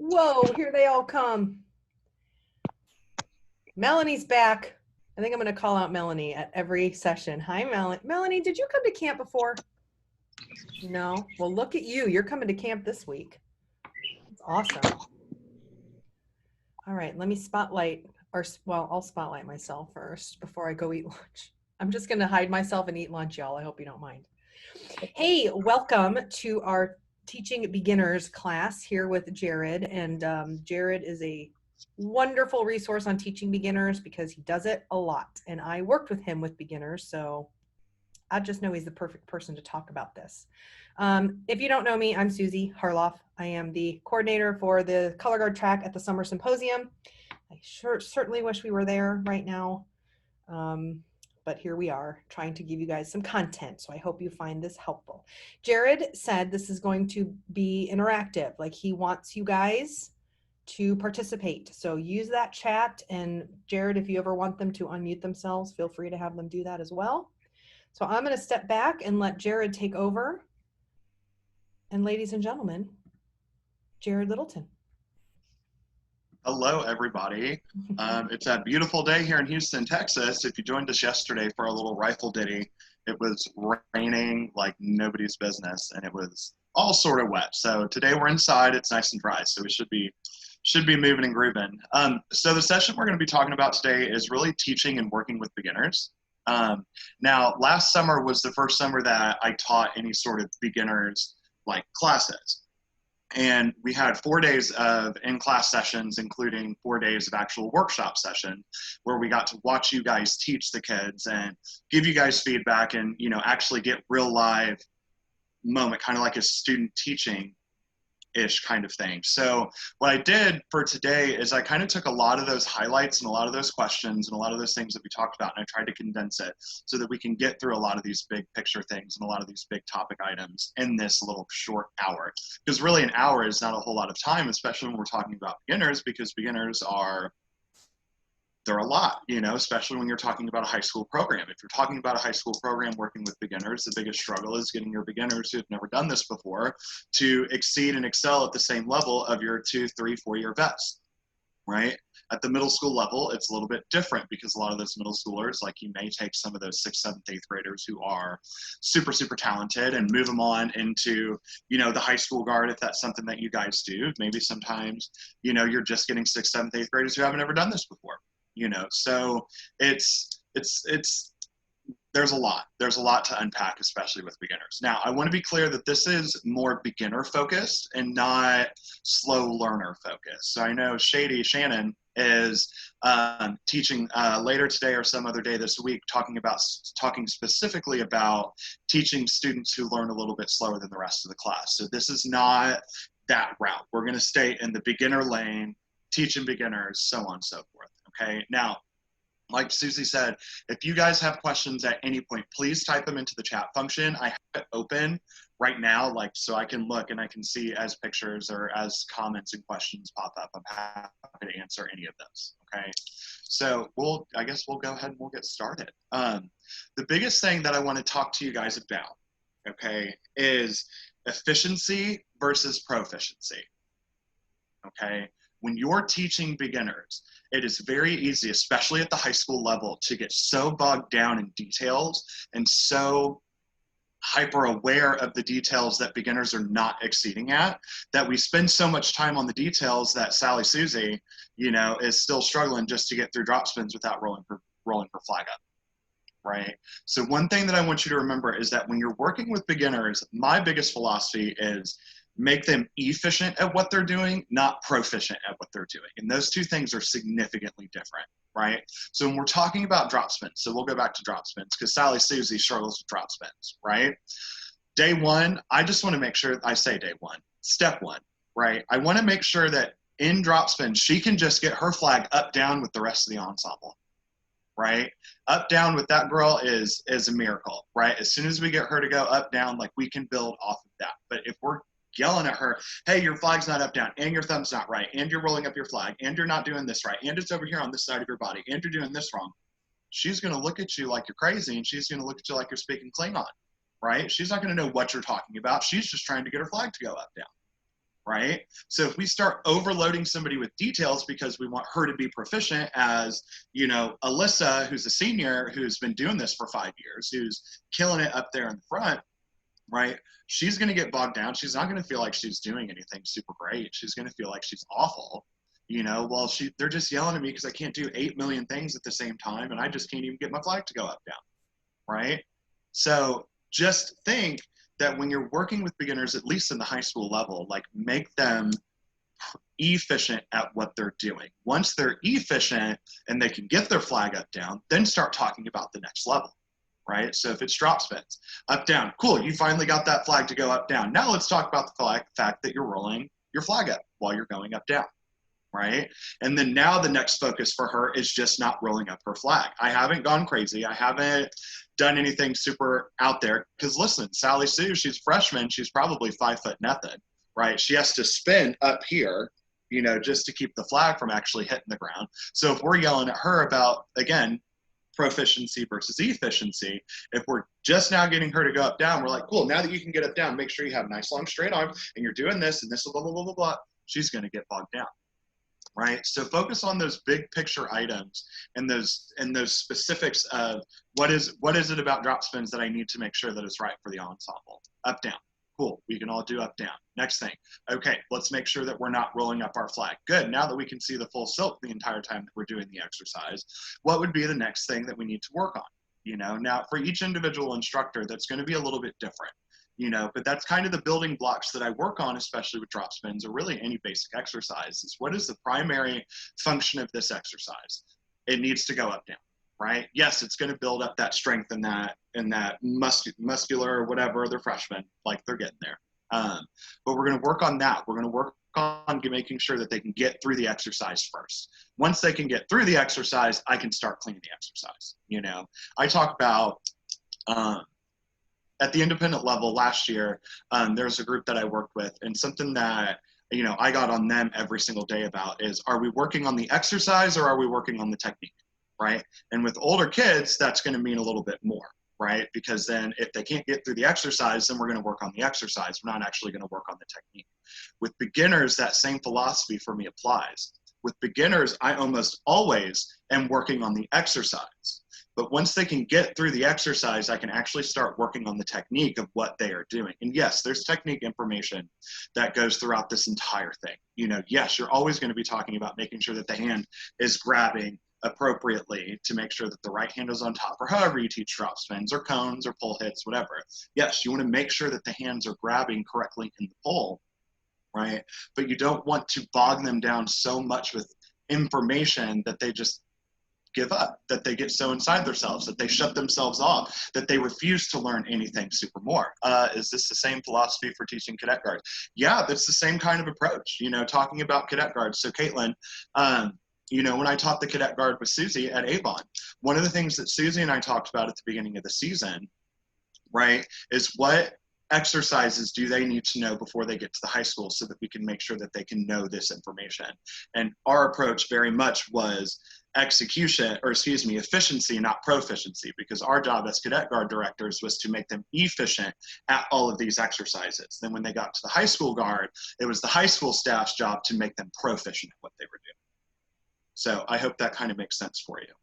Whoa, here they all come. Melanie's back. I think I'm going to call out Melanie at every session. Hi, Melanie. Melanie, did you come to camp before? No. Well, look at you. You're coming to camp this week. That's awesome. All right, let me spotlight, well, I'll spotlight myself first before I go eat lunch. I'm just going to hide myself and eat lunch, y'all. I hope you don't mind. Hey, welcome to our Teaching Beginners class here with Jared. And Jared is a wonderful resource on teaching beginners because he does it a lot. And I worked with him with beginners, so I just know he's the perfect person to talk about this. If you don't know me, I'm Susie Harloff. I am the coordinator for the color guard track at the Summer Symposium. I certainly wish we were there right now. But here we are trying to give you guys some content. So I hope you find this helpful. Jared said this is going to be interactive. Like he wants you guys to participate. So use that chat. And Jared, if you ever want them to unmute themselves, feel free to have them do that as well. So I'm going to step back and let Jared take over. And ladies and gentlemen, Jared Littleton. Hello, everybody. It's a beautiful day here in Houston, Texas. If you joined us yesterday for our little rifle ditty, it was raining like nobody's business, and it was all sort of wet. So today we're inside. It's nice and dry, so we should be moving and grooving. So the session we're going to be talking about today is really teaching and working with beginners. Now, last summer was the first summer that I taught any sort of beginners like classes. And we had 4 days of in-class sessions, including 4 days of actual workshop session, where we got to watch you guys teach the kids and give you guys feedback and, you know, actually get real live moment, kind of like a student teaching-ish kind of thing. So what I did for today is I kind of took a lot of those highlights and a lot of those questions and a lot of those things that we talked about, and I tried to condense it so that we can get through a lot of these big picture things and a lot of these big topic items in this little short hour. Because really an hour is not a whole lot of time, especially when we're talking about beginners, because beginners they're a lot, you know, especially when you're talking about a high school program. If you're talking about a high school program working with beginners, the biggest struggle is getting your beginners who have never done this before to exceed and excel at the same level of your 2, 3, 4-year vets, right? At the middle school level, it's a little bit different because a lot of those middle schoolers, like you may take some of those 6th, 7th, 8th graders who are super, super talented and move them on into, you know, the high school guard if that's something that you guys do. Maybe sometimes, you know, you're just getting 6th, 7th, 8th graders who haven't ever done this before. You know, so there's a lot to unpack, especially with beginners. Now, I want to be clear that this is more beginner focused and not slow learner focused. So I know Shannon is teaching later today or some other day this week, talking specifically about teaching students who learn a little bit slower than the rest of the class. So this is not that route. We're going to stay in the beginner lane, teaching beginners, so on and so forth. Okay, now, like Susie said, if you guys have questions at any point, please type them into the chat function. I have it open right now, like, so I can look and I can see as pictures or as comments and questions pop up. I'm happy to answer any of those, okay? So I guess we'll go ahead and we'll get started. The biggest thing that I want to talk to you guys about, okay, is efficiency versus proficiency, okay? When you're teaching beginners, it is very easy, especially at the high school level, to get so bogged down in details and so hyper aware of the details that beginners are not exceeding at, that we spend so much time on the details that Sally Susie, you know, is still struggling just to get through drop spins without rolling her flag up, right? So one thing that I want you to remember is that when you're working with beginners, my biggest philosophy is make them efficient at what they're doing, not proficient at what they're doing. And those two things are significantly different, right? So when we're talking about drop spins, so we'll go back to drop spins because Sally Susie struggles with drop spins, right? Day one, I just want to make sure, I say day one, step one, right? I want to make sure that in drop spin, she can just get her flag up, down with the rest of the ensemble, right? Up, down with that girl is a miracle, right? As soon as we get her to go up, down, like we can build off of that. But if we're yelling at her, hey, your flag's not up, down, and your thumb's not right, and you're rolling up your flag, and you're not doing this right, and it's over here on this side of your body, and you're doing this wrong, she's going to look at you like you're crazy, and she's going to look at you like you're speaking Klingon, right? She's not going to know what you're talking about. She's just trying to get her flag to go up, down, right? So if we start overloading somebody with details because we want her to be proficient, as, you know, Alyssa, who's a senior, who's been doing this for 5 years, who's killing it up there in the front, right? She's going to get bogged down. She's not going to feel like she's doing anything super great. She's going to feel like she's awful. You know, well, they're just yelling at me because I can't do 8 million things at the same time, and I just can't even get my flag to go up, down, right? So just think that when you're working with beginners, at least in the high school level, like, make them efficient at what they're doing. Once they're efficient and they can get their flag up, down, then start talking about the next level, right? So if it's drop spins, up, down, cool, you finally got that flag to go up, down. Now let's talk about the fact that you're rolling your flag up while you're going up, down, right? And then now the next focus for her is just not rolling up her flag. I haven't gone crazy. I haven't done anything super out there, because listen, Sally Sue, she's a freshman. She's probably 5 foot nothing, right? She has to spin up here, you know, just to keep the flag from actually hitting the ground. So if we're yelling at her about, again, proficiency versus efficiency, if we're just now getting her to go up, down, we're like, cool, now that you can get up, down, make sure you have nice long straight arms and you're doing this and this, blah, blah, blah, blah, blah, she's going to get bogged down. Right? So focus on those big picture items and those specifics of what is it about drop spins that I need to make sure that it's right for the ensemble. Up, down. Cool. We can all do up, down. Next thing. Okay, let's make sure that we're not rolling up our flag. Good. Now that we can see the full silk the entire time that we're doing the exercise, what would be the next thing that we need to work on? You know, now for each individual instructor, that's going to be a little bit different. You know, but that's kind of the building blocks that I work on, especially with drop spins or really any basic exercise, is what is the primary function of this exercise? It needs to go up, down, right? Yes, it's going to build up that strength and that muscular or whatever, they're freshmen, like they're getting there. But we're going to work on that. We're going to work on making sure that they can get through the exercise first. Once they can get through the exercise, I can start cleaning the exercise. You know, I talk about, at the independent level last year, there's a group that I worked with, and something that, you know, I got on them every single day about is, are we working on the exercise or are we working on the technique, right? And with older kids, that's going to mean a little bit more, right? Because then if they can't get through the exercise, then we're going to work on the exercise. We're not actually going to work on the technique. With beginners, that same philosophy for me applies. With beginners, I almost always am working on the exercise. But once they can get through the exercise, I can actually start working on the technique of what they are doing. And yes, there's technique information that goes throughout this entire thing. You know, yes, you're always going to be talking about making sure that the hand is grabbing appropriately to make sure that the right hand is on top, or however you teach drop spins or cones or pull hits, whatever. Yes, you want to make sure that the hands are grabbing correctly in the pull, right? But you don't want to bog them down so much with information that they just give up, that they get so inside themselves, that they shut themselves off, that they refuse to learn anything super more. Is this the same philosophy for teaching cadet guards? Yeah, that's the same kind of approach, you know, talking about cadet guards. So Caitlin, you know, when I taught the cadet guard with Susie at Avon, one of the things that Susie and I talked about at the beginning of the season, right, is what exercises do they need to know before they get to the high school so that we can make sure that they can know this information. And our approach very much was execution, or excuse me, efficiency, not proficiency, because our job as cadet guard directors was to make them efficient at all of these exercises. Then when they got to the high school guard, it was the high school staff's job to make them proficient at what they were doing. So I hope that kind of makes sense for you.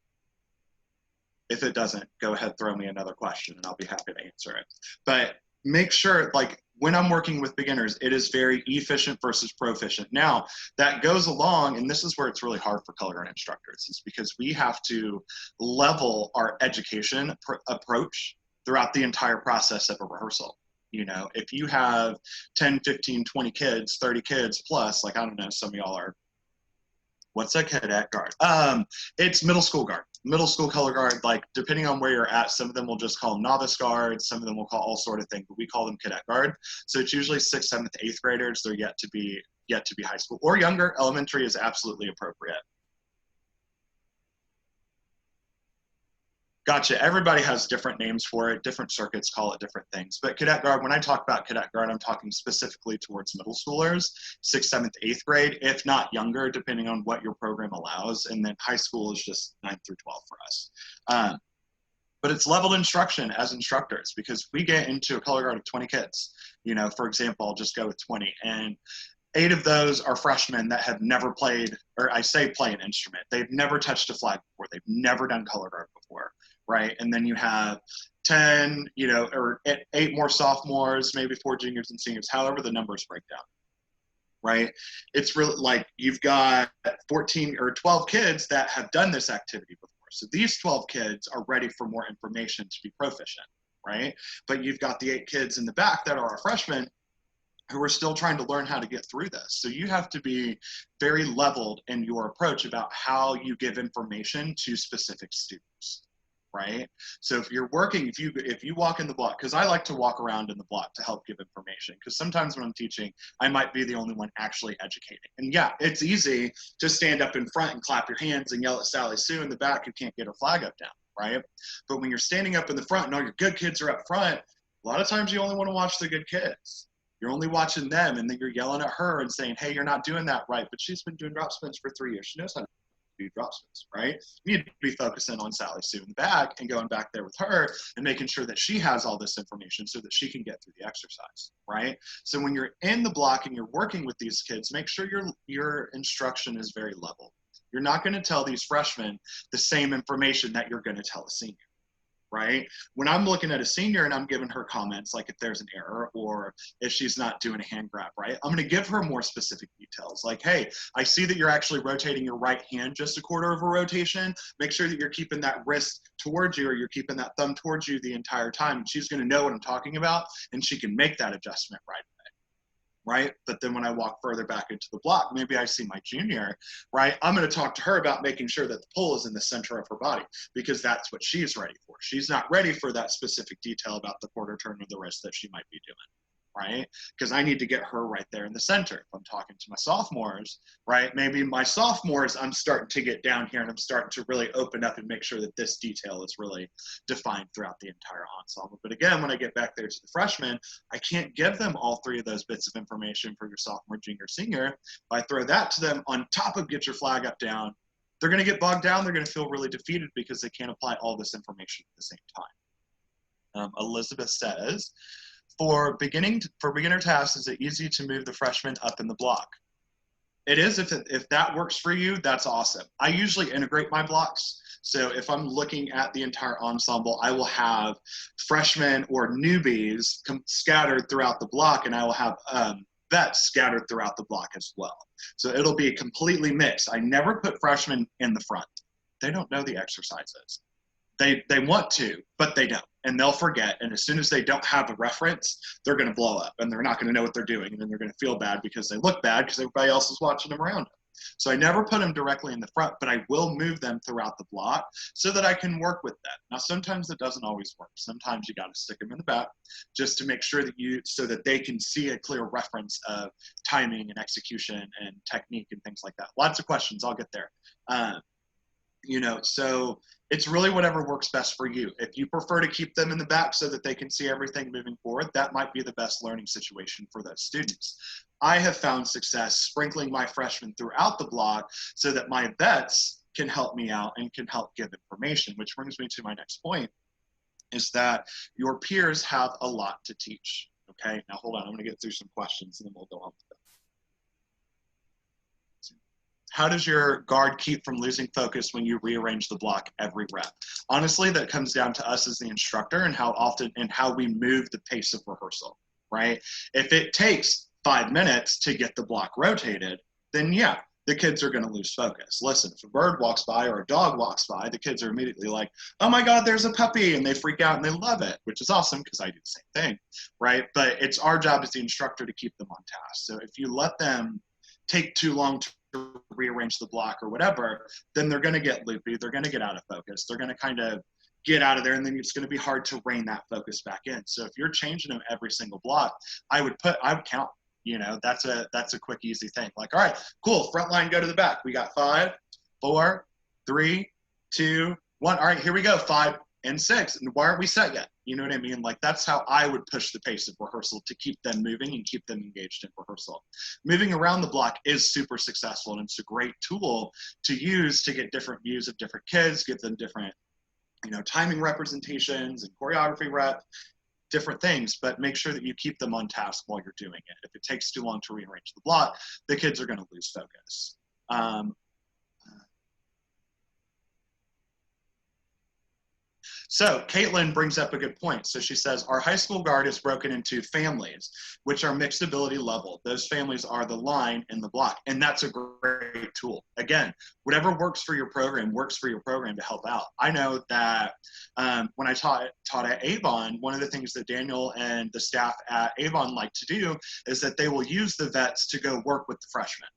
If it doesn't, go ahead, throw me another question and I'll be happy to answer it. But make sure, like, when I'm working with beginners, it is very efficient versus proficient. Now, that goes along, and this is where it's really hard for color guard instructors, is because we have to level our education approach throughout the entire process of a rehearsal. You know, if you have 10, 15, 20 kids, 30 kids plus, like, I don't know, some of y'all are, what's a cadet guard? It's middle school guard. Middle school color guard, like, depending on where you're at, some of them will just call them novice guards, some of them will call all sort of things, but we call them cadet guard. So it's usually 6th, 7th, 8th graders. They're yet to be high school or younger. Elementary is absolutely appropriate. Gotcha. Everybody has different names for it. Different circuits call it different things. But cadet guard, when I talk about cadet guard, I'm talking specifically towards middle schoolers, 6th, 7th, 8th grade, if not younger, depending on what your program allows. And then high school is just 9th through 12 for us. But it's leveled instruction as instructors, because we get into a color guard of 20 kids. You know, for example, I'll just go with 20. And 8 of those are freshmen that have never played, or I say play an instrument. They've never touched a flag before. They've never done color guard before, right? And then you have 10, or 8 more sophomores, maybe 4 juniors and seniors, however the numbers break down, right? It's really like you've got 14 or 12 kids that have done this activity before. So these 12 kids are ready for more information to be proficient, right? But you've got the 8 kids in the back that are our freshmen who are still trying to learn how to get through this. So you have to be very leveled in your approach about how you give information to specific students, right? So if you're working, if you walk in the block, because I like to walk around in the block to help give information, because sometimes when I'm teaching, I might be the only one actually educating. And yeah, it's easy to stand up in front and clap your hands and yell at Sally Sue in the back who can't get her flag up down, right? But when you're standing up in the front and all your good kids are up front, a lot of times you only want to watch the good kids. You're only watching them, and then you're yelling at her and saying, hey, you're not doing that right. But she's been doing drop spins for 3 years. She knows how to do drop spins, right? You need to be focusing on Sally Sue in the back and going back there with her and making sure that she has all this information so that she can get through the exercise, right? So when you're in the block and you're working with these kids, make sure your instruction is very level. You're not going to tell these freshmen the same information that you're going to tell a senior, right? When I'm looking at a senior and I'm giving her comments, like if there's an error or if she's not doing a hand grab, right? I'm going to give her more specific details. Like, hey, I see that you're actually rotating your right hand just a quarter of a rotation. Make sure that you're keeping that wrist towards you or you're keeping that thumb towards you the entire time. And she's going to know what I'm talking about and she can make that adjustment right away. Right? But then when I walk further back into the block, maybe I see my junior, right? I'm going to talk to her about making sure that the pull is in the center of her body because that's what she's ready for. She's not ready for that specific detail about the quarter turn of the wrist that she might be doing, right? Because I need to get her right there in the center. If I'm talking to my sophomores, right? Maybe my sophomores, I'm starting to get down here and I'm starting to really open up and make sure that this detail is really defined throughout the entire ensemble. But again, when I get back there to the freshmen, I can't give them all 3 of those bits of information for your sophomore, junior, senior. If I throw that to them on top of get your flag up down, they're going to get bogged down. They're going to feel really defeated because they can't apply all this information at the same time. Elizabeth says, for beginner tasks, is it easy to move the freshman up in the block? It is. If that works for you, that's awesome. I usually integrate my blocks. So if I'm looking at the entire ensemble, I will have freshmen or newbies scattered throughout the block, and I will have vets scattered throughout the block as well. So it'll be completely mixed. I never put freshmen in the front. They don't know the exercises. They want to, but they don't. And they'll forget. And as soon as they don't have a reference, they're going to blow up and they're not going to know what they're doing. And then they're going to feel bad because they look bad because everybody else is watching them around them. So I never put them directly in the front, but I will move them throughout the block so that I can work with them. Now, sometimes it doesn't always work. Sometimes you got to stick them in the back just to make sure that so that they can see a clear reference of timing and execution and technique and things like that. Lots of questions. I'll get there. So it's really whatever works best for you. If you prefer to keep them in the back so that they can see everything moving forward, that might be the best learning situation for those students. I have found success sprinkling my freshmen throughout the block so that my vets can help me out and can help give information, which brings me to my next point, is that your peers have a lot to teach. Okay, now hold on, I'm gonna get through some questions and then we'll go on with them. How does your guard keep from losing focus when you rearrange the block every rep? Honestly, that comes down to us as the instructor and how often and how we move the pace of rehearsal, right? If it takes 5 minutes to get the block rotated, then yeah, the kids are going to lose focus. Listen, if a bird walks by or a dog walks by, the kids are immediately like, oh my God, there's a puppy, and they freak out and they love it, which is awesome because I do the same thing, right? But it's our job as the instructor to keep them on task. So if you let them take too long to rearrange the block or whatever, then they're going to get loopy, they're going to get out of focus, they're going to kind of get out of there, and then it's going to be hard to rein that focus back in. So if you're changing them every single block, I would count. That's a quick, easy thing. Like, all right, cool, front line, go to the back. We got 5, 4, 3, 2, 1. All right, here we go, 5 and 6. And why aren't we set yet? You know what I mean? Like, that's how I would push the pace of rehearsal to keep them moving and keep them engaged in rehearsal. Moving around the block is super successful, and it's a great tool to use to get different views of different kids, give them different, timing representations and choreography rep. different things, but make sure that you keep them on task while you're doing it. If it takes too long to rearrange the block, the kids are going to lose focus. So Caitlin brings up a good point. So she says, our high school guard is broken into families, which are mixed ability level. Those families are the line and the block. And that's a great tool. Again, whatever works for your program works for your program to help out. I know that when I taught at Avon, one of the things that Daniel and the staff at Avon like to do is that they will use the vets to go work with the freshmen.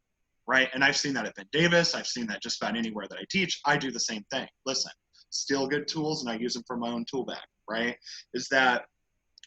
Right? And I've seen that at Ben Davis. I've seen that just about anywhere that I teach. I do the same thing. Listen, steal good tools and I use them for my own tool bag, right? Is that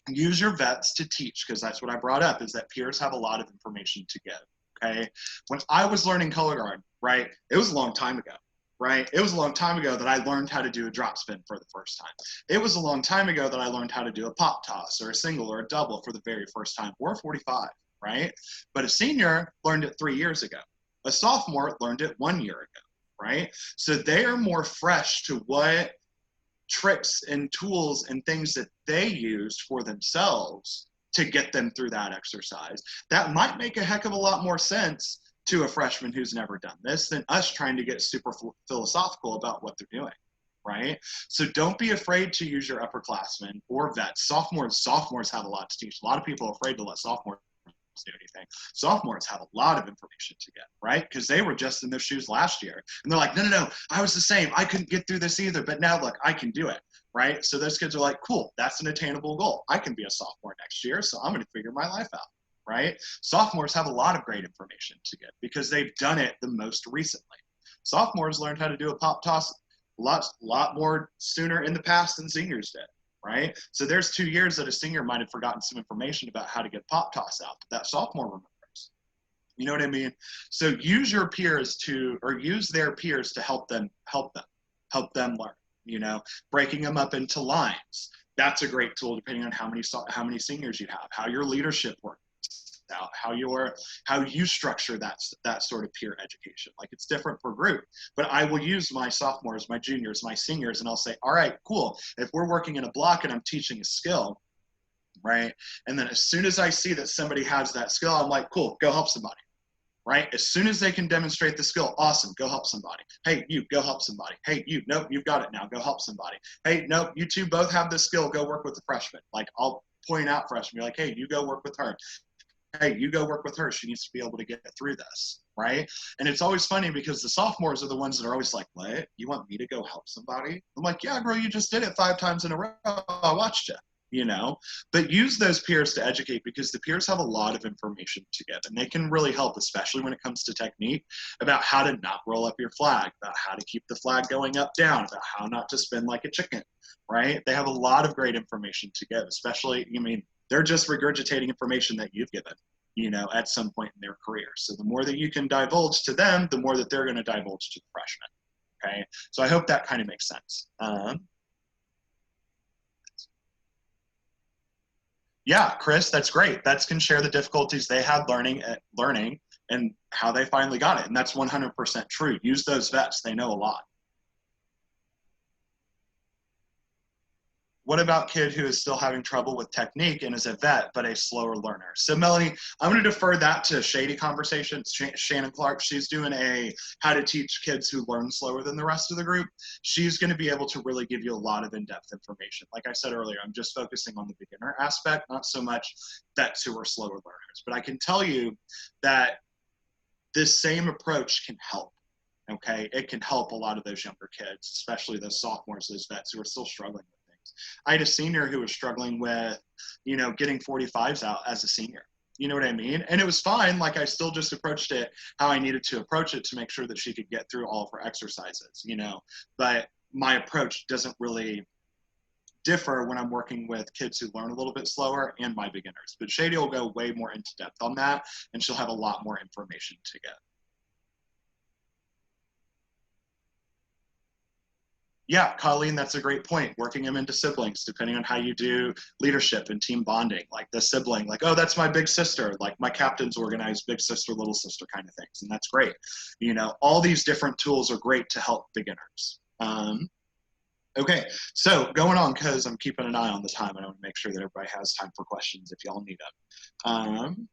use your vets to teach, because that's what I brought up, is that peers have a lot of information to give, okay? When I was learning color guard, right, it was a long time ago, right? It was a long time ago that I learned how to do a drop spin for the first time. It was a long time ago that I learned how to do a pop toss or a single or a double for the very first time, or a 45, right? But a senior learned it 3 years ago. A sophomore learned it 1 year ago. Right? So they are more fresh to what tricks and tools and things that they used for themselves to get them through that exercise. That might make a heck of a lot more sense to a freshman who's never done this than us trying to get super philosophical about what they're doing, right? So don't be afraid to use your upperclassmen or vets. Sophomores have a lot to teach. A lot of people are afraid to let sophomores do anything. Sophomores have a lot of information to get, right? Because they were just in their shoes last year. And they're like, no, I was the same. I couldn't get through this either, but now look, I can do it, right? So those kids are like, cool, that's an attainable goal. I can be a sophomore next year, so I'm going to figure my life out, right? Sophomores have a lot of great information to get because they've done it the most recently. Sophomores learned how to do a pop toss a lot more sooner in the past than seniors did. Right? So there's 2 years that a senior might have forgotten some information about how to get pop toss out, but that sophomore remembers. You know what I mean? So use your peers use their peers to help them learn, you know, breaking them up into lines. That's a great tool depending on how many seniors you have, how your leadership works out, how you structure that sort of peer education. Like it's different per group, but I will use my sophomores, my juniors, my seniors, and I'll say, all right, cool. If we're working in a block and I'm teaching a skill, right? And then as soon as I see that somebody has that skill, I'm like, cool, go help somebody, right? As soon as they can demonstrate the skill, awesome, go help somebody. Hey, you, go help somebody. Hey, you, nope, you've got it now, go help somebody. Hey, nope, you two both have this skill, go work with the freshman. Like I'll point out freshmen, be like, hey, you go work with her. Hey, you go work with her. She needs to be able to get through this, right? And it's always funny because the sophomores are the ones that are always like, what? You want me to go help somebody? I'm like, yeah, girl, you just did it 5 times in a row. I watched you, you know? But use those peers to educate because the peers have a lot of information to give, and they can really help, especially when it comes to technique, about how to not roll up your flag, about how to keep the flag going up, down, about how not to spin like a chicken, right? They have a lot of great information to give, especially, they're just regurgitating information that you've given, you know, at some point in their career. So the more that you can divulge to them, the more that they're going to divulge to the freshmen. Okay. So I hope that kind of makes sense. Yeah, Chris, that's great. That can share the difficulties they had learning and how they finally got it. And that's 100% true. Use those vets. They know a lot. What about kid who is still having trouble with technique and is a vet, but a slower learner? So Melanie, I'm going to defer that to Shady Conversations. Shannon Clark, she's doing a how to teach kids who learn slower than the rest of the group. She's going to be able to really give you a lot of in-depth information. Like I said earlier, I'm just focusing on the beginner aspect, not so much vets who are slower learners. But I can tell you that this same approach can help. Okay, it can help a lot of those younger kids, especially those sophomores, those vets who are still struggling with things. I had a senior who was struggling with, you know, getting 45s out as a senior. You know what I mean? And it was fine. Like I still just approached it how I needed to approach it to make sure that she could get through all of her exercises, you know. But my approach doesn't really differ when I'm working with kids who learn a little bit slower and my beginners. But Shady will go way more into depth on that, and she'll have a lot more information to get. Yeah, Colleen, that's a great point. Working them into siblings, depending on how you do leadership and team bonding, like the sibling, like, oh, that's my big sister, like my captains organize big sister, little sister kind of things. And that's great. You know, all these different tools are great to help beginners. Okay, so going on, because I'm keeping an eye on the time. I want to make sure that everybody has time for questions if y'all need them.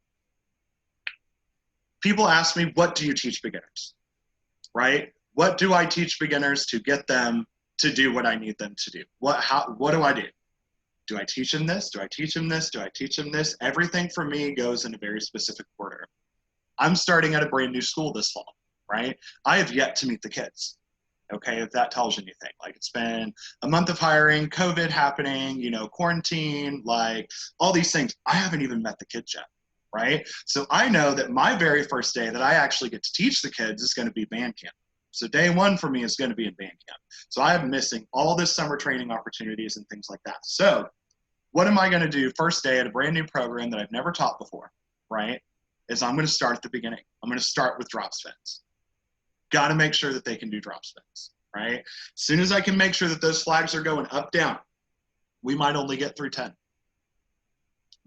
People ask me, what do you teach beginners, right? What do I teach beginners to get them to do what I need them to do? What do I do? Do I teach them this? Do I teach them this? Do I teach them this? Everything for me goes in a very specific order. I'm starting at a brand new school this fall, right? I have yet to meet the kids. Okay, if that tells you anything. Like, it's been a month of hiring, COVID happening, you know, quarantine, like all these things. I haven't even met the kids yet, right? So I know that my very first day that I actually get to teach the kids is going to be band camp. So day one for me is going to be in band camp. So I am missing all this summer training opportunities and things like that. So what am I going to do first day at a brand new program that I've never taught before, right? Is I'm going to start at the beginning. I'm going to start with drop spins. Got to make sure that they can do drop spins, right? As soon as I can make sure that those flags are going up, down, we might only get through 10,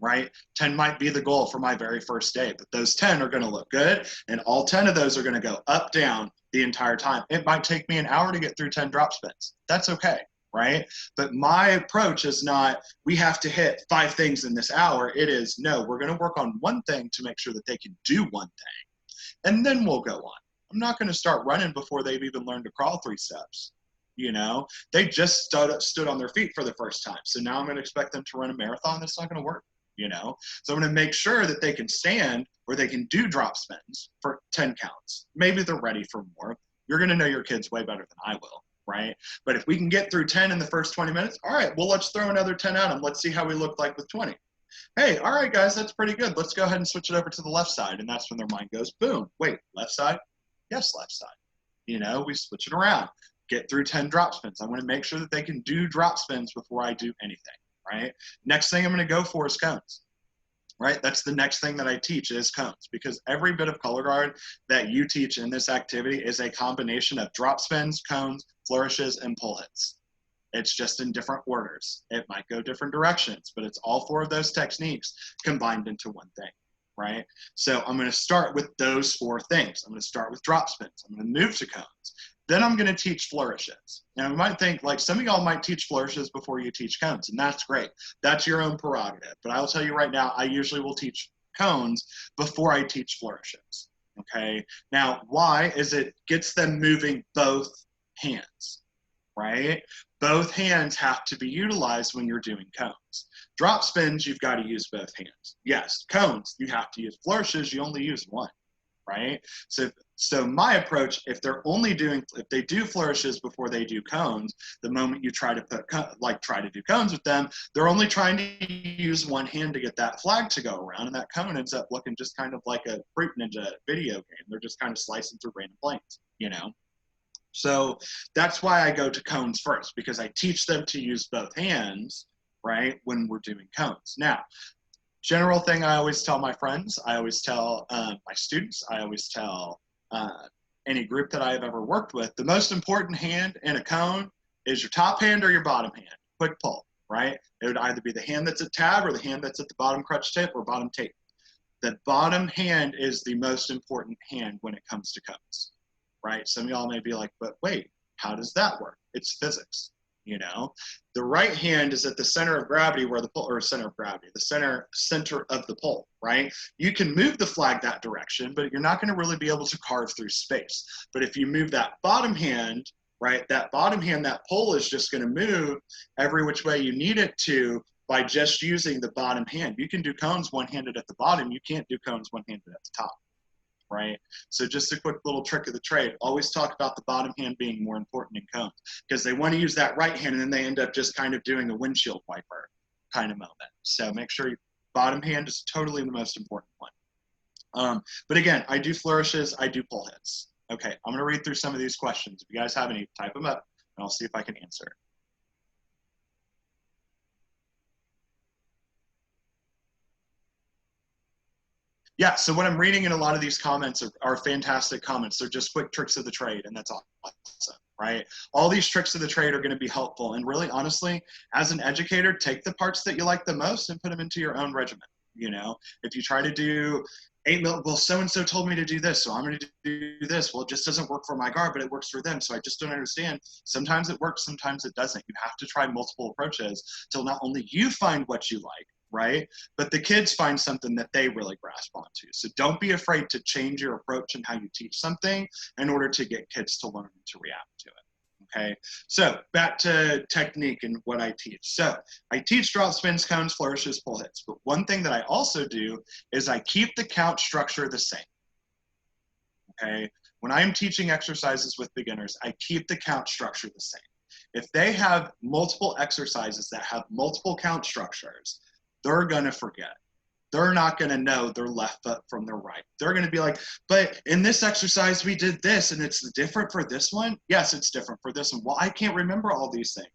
right? 10 might be the goal for my very first day, but those 10 are going to look good, and all 10 of those are going to go up, down the entire time. It might take me an hour to get through 10 drop spins. That's okay, right? But my approach is not, we have to hit 5 things in this hour. It is, no, we're going to work on one thing to make sure that they can do one thing, and then we'll go on. I'm not going to start running before they've even learned to crawl 3 steps. You know, they just stood on their feet for the first time. So now I'm going to expect them to run a marathon. That's not going to work, you know? So I'm going to make sure that they can stand or they can do drop spins for 10 counts. Maybe they're ready for more. You're going to know your kids way better than I will, right? But if we can get through 10 in the first 20 minutes, all right, well, let's throw another 10 at them. Let's see how we look like with 20. Hey, all right, guys, that's pretty good. Let's go ahead and switch it over to the left side. And that's when their mind goes, boom, wait, left side? Yes, left side. You know, we switch it around. Get through 10 drop spins. I want to make sure that they can do drop spins before I do anything, right? Next thing I'm going to go for is cones, right? That's the next thing that I teach is cones, because every bit of color guard that you teach in this activity is a combination of drop spins, cones, flourishes, and pull hits. It's just in different orders. It might go different directions, but it's all 4 of those techniques combined into one thing. Right? So I'm going to start with those 4 things. I'm going to start with drop spins. I'm going to move to cones. Then I'm going to teach flourishes. Now, you might think, like, some of y'all might teach flourishes before you teach cones, and that's great. That's your own prerogative. But I'll tell you right now, I usually will teach cones before I teach flourishes. Okay? Now, why? Is it gets them moving both hands, right? Both hands have to be utilized when you're doing cones. Drop spins, you've got to use both hands. Yes, cones, you have to use. Flourishes, you only use one, right? So my approach, if they do flourishes before they do cones, the moment you try to try to do cones with them, they're only trying to use one hand to get that flag to go around, and that cone ends up looking just kind of like a Fruit Ninja video game. They're just kind of slicing through random planes, you know? So that's why I go to cones first, because I teach them to use both hands, right, when we're doing cones. Now, general thing I always tell my friends, I always tell my students, I always tell any group that I have ever worked with, the most important hand in a cone is your top hand or your bottom hand. Quick pull, right? It would either be the hand that's at tab or the hand that's at the bottom crutch tip or bottom tape. The bottom hand is the most important hand when it comes to cones, right? Some of y'all may be like, but wait, how does that work? It's physics. You know, the right hand is at the center of gravity where the pole, or center of gravity, the center of the pole, right? You can move the flag that direction, but you're not going to really be able to carve through space. But if you move that bottom hand, right, that bottom hand, that pole is just going to move every which way you need it to by just using the bottom hand. You can do cones one-handed at the bottom. You can't do cones one-handed at the top. Right? So just a quick little trick of the trade. Always talk about the bottom hand being more important in cones, because they want to use that right hand and then they end up just kind of doing a windshield wiper kind of moment. So make sure your bottom hand is totally the most important one. But again, I do flourishes, I do pull hits. Okay, I'm going to read through some of these questions. If you guys have any, type them up and I'll see if I can answer. Yeah, so what I'm reading in a lot of these comments are fantastic comments. They're just quick tricks of the trade, and that's awesome, right? All these tricks of the trade are going to be helpful. And really, honestly, as an educator, take the parts that you like the most and put them into your own regimen. You know, if you try to do well, so-and-so told me to do this, so I'm going to do this. Well, it just doesn't work for my guard, but it works for them. So I just don't understand. Sometimes it works, sometimes it doesn't. You have to try multiple approaches till not only you find what you like, right, but the kids find something that they really grasp onto. So don't be afraid to change your approach and how you teach something in order to get kids to learn and to react to it. Okay, so back to technique and what I teach. So I teach drop spins, cones, flourishes, pull hits. But one thing that I also do is I keep the count structure the same. Okay, when I'm teaching exercises with beginners, I keep the count structure the same. If they have multiple exercises that have multiple count structures, they're going to forget. They're not going to know their left foot from their right. They're going to be like, but in this exercise, we did this and it's different for this one. Yes, it's different for this one. Well, I can't remember all these things.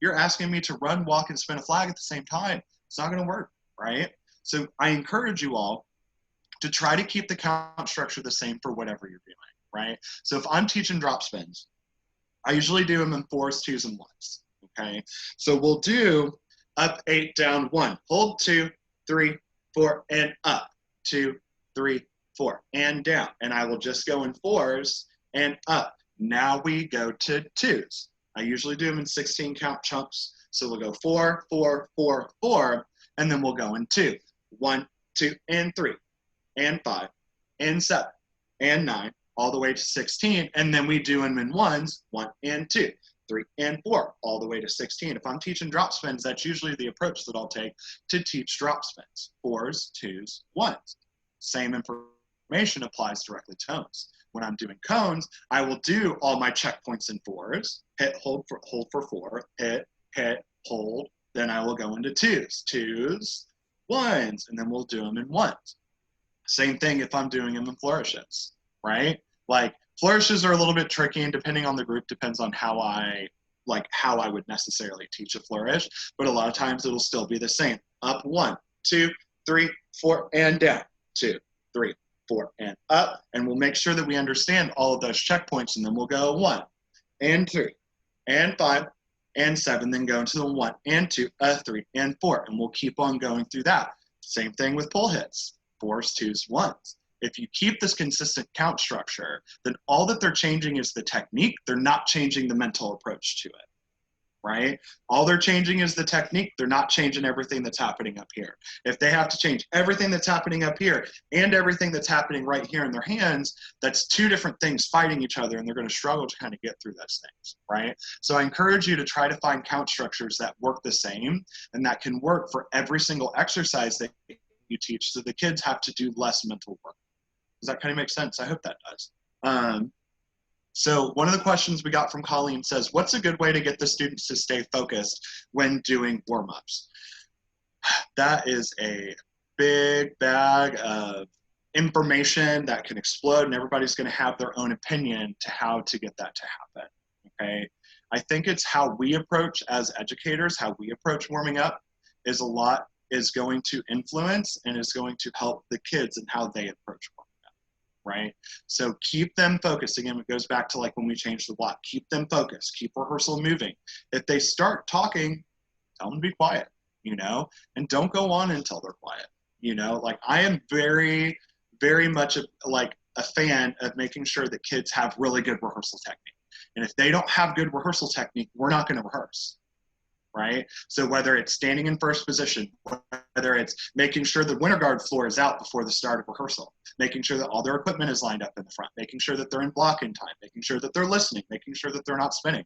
You're asking me to run, walk, and spin a flag at the same time. It's not going to work, right? So I encourage you all to try to keep the count structure the same for whatever you're doing, right? So if I'm teaching drop spins, I usually do them in 4s, 2s, and 1s, okay? So we'll do up, 8, down, 1. Hold 2, 3, 4, and up, 2, 3, 4, and down. And I will just go in 4s and up. Now we go to 2s. I usually do them in 16 count chunks. So we'll go 4, 4, 4, 4, and then we'll go in 2. 1, 2, and 3, and 5, and 7, and 9, all the way to 16. And then we do them in 1s, 1 and 2. 3 and 4, all the way to 16. If I'm teaching drop spins, that's usually the approach that I'll take to teach drop spins. 4s, 2s, 1s. Same information applies directly to cones. When I'm doing cones, I will do all my checkpoints in 4s, hit, hold for 4, hit, hold, then I will go into 2s, 2s, 1s, and then we'll do them in 1s. Same thing if I'm doing them in flourishes, right? Like, flourishes are a little bit tricky, and depending on the group, depends on how I would necessarily teach a flourish, but a lot of times it'll still be the same. Up 1, 2, 3, 4, and down. 2, 3, 4, and up. And we'll make sure that we understand all of those checkpoints, and then we'll go 1 and 3 and 5 and 7, then go into the 1 and 2, 3 and 4, and we'll keep on going through that. Same thing with pull hits, 4s, 2s, 1s. If you keep this consistent count structure, then all that they're changing is the technique. They're not changing the mental approach to it, right? All they're changing is the technique. They're not changing everything that's happening up here. If they have to change everything that's happening up here and everything that's happening right here in their hands, that's two different things fighting each other, and they're going to struggle to kind of get through those things, right? So I encourage you to try to find count structures that work the same and that can work for every single exercise that you teach, so the kids have to do less mental work. Does that kind of make sense? I hope that does. So one of the questions we got from Colleen says, what's a good way to get the students to stay focused when doing warm-ups? That is a big bag of information that can explode, and everybody's going to have their own opinion to how to get that to happen, okay? I think it's how we approach as educators, how we approach warming up is going to influence and is going to help the kids in how they approach warming up, right? So keep them focused. Again, it goes back to like when we change the block. Keep them focused. Keep rehearsal moving. If they start talking, tell them to be quiet, you know, and don't go on until they're quiet, you know. Like, I am very, very much a fan of making sure that kids have really good rehearsal technique. And if they don't have good rehearsal technique, we're not going to rehearse. Right? So whether it's standing in first position, whether it's making sure the winter guard floor is out before the start of rehearsal, making sure that all their equipment is lined up in the front, making sure that they're in block in time, making sure that they're listening, making sure that they're not spinning.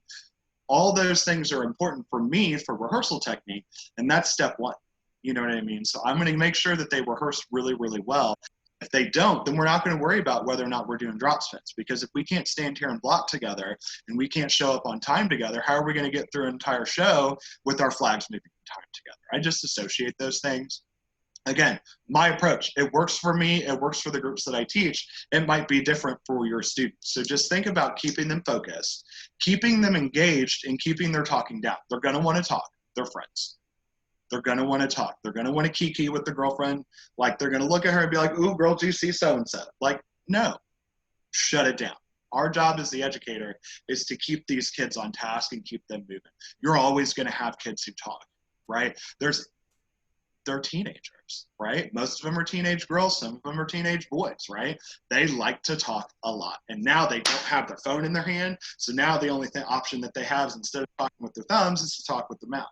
All those things are important for me for rehearsal technique, and that's step one. You know what I mean? So I'm going to make sure that they rehearse really, really well. If they don't, then we're not going to worry about whether or not we're doing drop spins, because if we can't stand here and block together and we can't show up on time together, how are we going to get through an entire show with our flags moving in time together? I just associate those things. Again, my approach, it works for me, it works for the groups that I teach. It might be different for your students. So just think about keeping them focused, keeping them engaged, and keeping their talking down. They're going to want to talk. They're friends. They're going to want to talk. They're going to want to kiki with the girlfriend. Like, they're going to look at her and be like, ooh, girl, do you see so-and-so? Like, no, shut it down. Our job as the educator is to keep these kids on task and keep them moving. You're always going to have kids who talk, right? they're teenagers, right? Most of them are teenage girls, some of them are teenage boys, right? They like to talk a lot. And now they don't have their phone in their hand. So now the only option that they have is, instead of talking with their thumbs, is to talk with their mouth,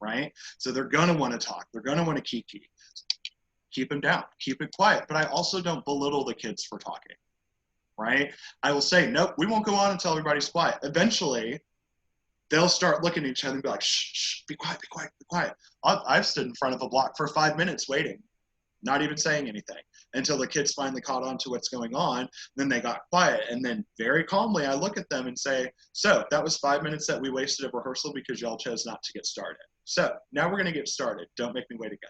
right? So they're going to want to talk. They're going to want to kiki. Keep them down. Keep it quiet. But I also don't belittle the kids for talking, right? I will say, nope, we won't go on until everybody's quiet. Eventually, they'll start looking at each other and be like, shh, shh, be quiet, be quiet, be quiet. I've stood in front of a block for 5 minutes waiting, not even saying anything, until the kids finally caught on to what's going on. Then they got quiet. And then very calmly, I look at them and say, so that was 5 minutes that we wasted of rehearsal because y'all chose not to get started. So now we're going to get started. Don't make me wait again.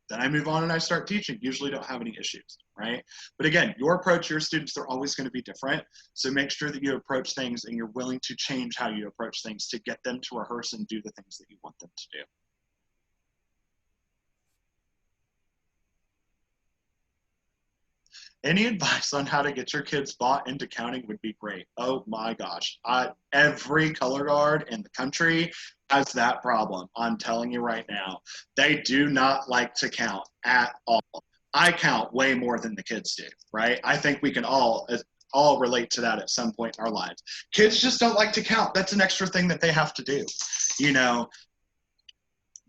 Then I move on and I start teaching. Usually don't have any issues, right? But again, your approach, your students, they're always going to be different. So make sure that you approach things and you're willing to change how you approach things to get them to rehearse and do the things that you want them to do. Any advice on how to get your kids bought into counting would be great. Oh my gosh. Every color guard in the country has that problem. I'm telling you right now. They do not like to count at all. I count way more than the kids do, right? I think we can all relate to that at some point in our lives. Kids just don't like to count. That's an extra thing that they have to do. You know,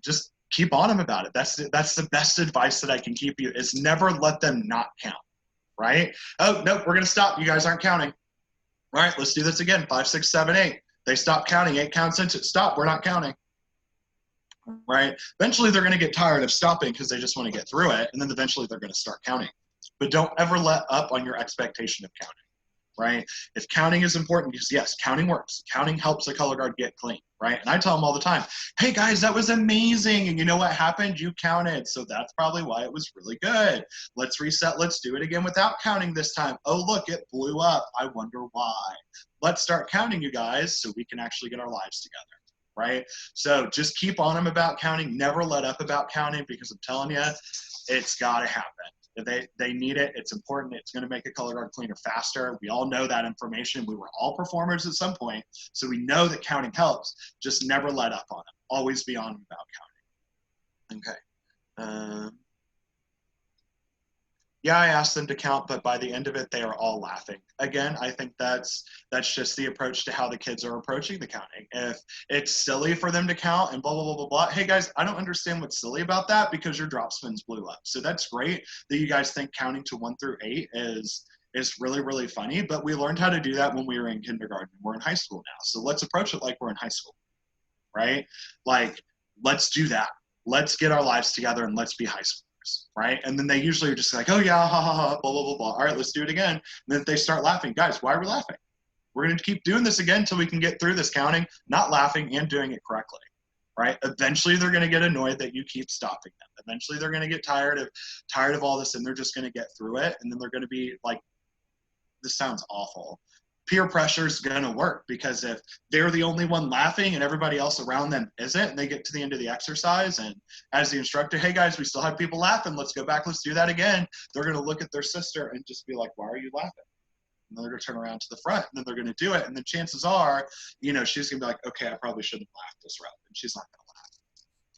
just keep on them about it. That's the best advice that I can give you, is never let them not count. Right? Oh, nope, we're going to stop. You guys aren't counting. All right, let's do this again. 5, 6, 7, 8. They stop counting. 8 counts into it. Stop, we're not counting. Right? Eventually, they're going to get tired of stopping because they just want to get through it. And then eventually, they're going to start counting. But don't ever let up on your expectation of counting. Right? If counting is important, because yes, counting works. Counting helps a color guard get clean, right? And I tell them all the time, hey guys, that was amazing. And you know what happened? You counted. So that's probably why it was really good. Let's reset. Let's do it again without counting this time. Oh, look, it blew up. I wonder why. Let's start counting, you guys, so we can actually get our lives together, right? So just keep on them about counting. Never let up about counting, because I'm telling you, it's got to happen. They need it. It's important. It's going to make a color guard cleaner faster. We all know that information. We were all performers at some point, so we know that counting helps. Just never let up on it. Always be on about counting. Okay. Yeah, I asked them to count, but by the end of it, they are all laughing. Again, I think that's just the approach to how the kids are approaching the counting. If it's silly for them to count and blah, blah, blah, blah, blah. Hey, guys, I don't understand what's silly about that, because your drop spins blew up. So that's great that you guys think counting to 1 through 8 is really, really funny. But we learned how to do that when we were in kindergarten. We're in high school now. So let's approach it like we're in high school, right? Like, let's do that. Let's get our lives together and let's be high school. Right? And then they usually are just like, oh yeah, ha ha ha, blah, blah, blah, blah. All right, let's do it again. And then they start laughing. Guys, why are we laughing? We're going to keep doing this again until we can get through this counting, not laughing and doing it correctly. Right? Eventually they're going to get annoyed that you keep stopping them. Eventually they're going to get tired of all this, and they're just going to get through it. And then they're going to be like, this sounds awful. Peer pressure is going to work, because if they're the only one laughing and everybody else around them isn't, and they get to the end of the exercise, and as the instructor, hey guys, we still have people laughing, let's go back, let's do that again, they're going to look at their sister and just be like, why are you laughing? And then they're going to turn around to the front, and then they're going to do it, and then chances are, she's going to be like, okay, I probably shouldn't laugh this route, and she's not